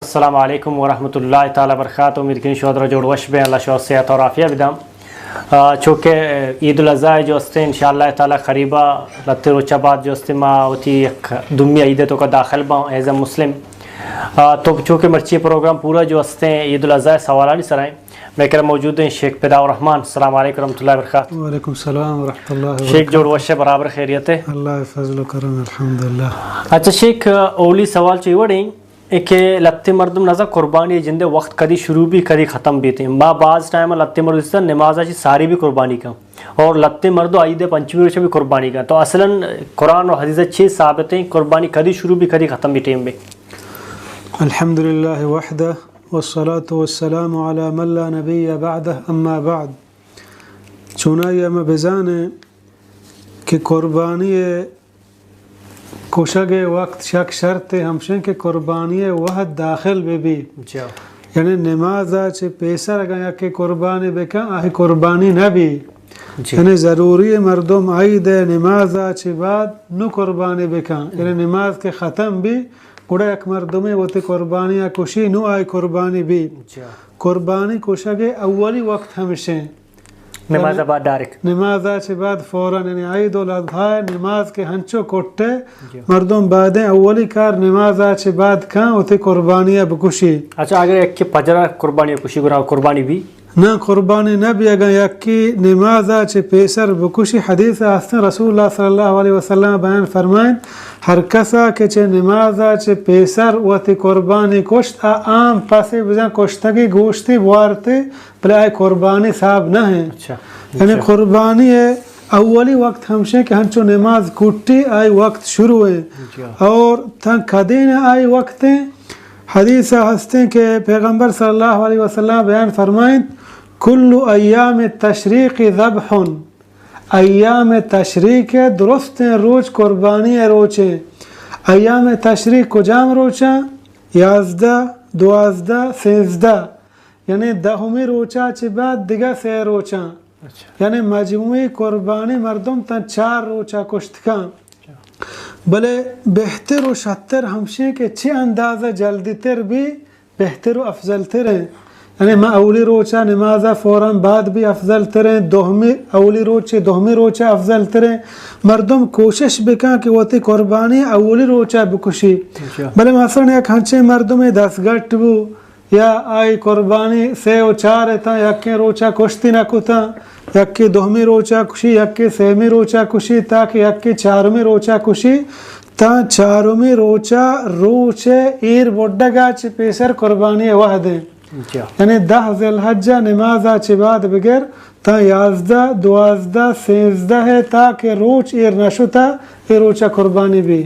السلام علیکم ورحمۃ اللہ تعالیٰ وبرکاتہ. امید کہ شودر جوڑ وش بے اللہ شو صحت اور عافیہ بدام. چونکہ عید الاضحیٰ جو استے انشاءاللہ تعالیٰ قریبا لتے روچہ بعد جو استے ما ہوتی ایک دمی عید تو کا داخل با ایز اے مسلم تو چونکہ مرچی پروگرام پورا جو استے عید الاضحیٰ سوالانی سرائیں میں کرم موجود ہیں شیخ پیدا الرحمن. السلام علیکم ورحمۃ اللہ وبرکاتہ. وعلیکم السلام ورحمۃ اللہ وبرکاتہ. شیخ جوڑ وش برابر خیریت ہے؟ اللہ فضل و کرم الحمدللہ. اچھا شیخ اولی سوال چاہیے وڑیں کہ لتے مردم نظر قربانی جندے وقت کدی شروع بھی کدی ختم بھی تھے با بعض ٹائم لتے مرد اس طرح نماز چی ساری بھی قربانی کا اور لتے مرد عید پنچمی روچہ بھی قربانی کا. تو اصلاً قرآن اور حدیث چھ ثابت ہیں قربانی کدی شروع بھی کدی ختم بھی ٹیم میں. الحمدللہ وحدہ والصلاة والسلام علی من لا نبی بعدہ اما بعد. چونائی میں بزانے کہ قربانی کوشگ وقت شک شرط ہمشن کہ قربانی وحد داخل بھی یعنی نماز چھ پیسر اگر کہ قربانی بکا آہی قربانی نبی یعنی ضروری مردم عید نماز چھ بعد نو قربانی بکا یعنی نماز کے ختم بھی گوڑا ایک مردمی وقت قربانی کشی نو آئی قربانی بھی قربانی کوشگ اولی وقت ہمشن نماز بعد ڈائریکٹ نماز چھ بعد فوراً یعنی عید الاضحیٰ نماز کے ہنچو کوٹے مردم بعدیں اولی کار نماز چھ بعد کھاں ہوتے قربانیاں بکشی. اچھا اگر ایک کے پجرہ قربانی کشی گناہ قربانی بھی نہ قربانی نہ بھی اگر یک کی نماز چھ پیسر بکشی حدیث آستن رسول اللہ صلی اللہ علیہ وسلم بیان فرمائیں ہر کسا کہ چھ نماز چھ پیسر وتی قربانی کشت عام پاسی بزن کشتگی گوشتی بوارتی بلے آئی قربانی صاحب نہ ہیں. یعنی قربانی اولی وقت ہمشے کہ ہنچو نماز کٹی آئی وقت شروع ہے اور تھن کدین آئی وقت حدیث ہستے کہ پیغمبر صلی اللہ علیہ وسلم بیان فرمائیں کل ایام تشریق ذبح ایام تشریق درست روز قربانی روچے. ایام تشریق کجام روچا 11 12 13 یعنی دہمی روچا چھ بعد دیگا 3 روچا یعنی مجموعی قربانی مردم تا 4 روچا کشتکاں. بلے بہتر و شتر ہمشے کہ چھ اندازہ جلدی تر بھی بہتر و افضل تر ہیں یعنی ما اولی روچا نمازہ فوراً بعد بھی افضل تر ہیں اولی روچا افضل تر ہیں. مردم کوشش بکاں کہ وہ تی قربانی اولی روچا بکشی. بلے مثلا ایک ہنچے مردم 10 گھٹ بو یا آئی قربانی 3 و 4 تا یکی روچا کشتی نہ کتا یکی 2 روچا کشی یکی 3 روچا کشی تاکہ یکی 4 روچا کشی تا 4 روچا روچے ایر بڑھگا چھ پیسر قربانی وحدیں یعنی 10 ذی الحجہ نمازہ چھ بعد بگر تا 11 12 13 ہے تاکہ روچ ایر نشتا ایر روچا قربانی بھی.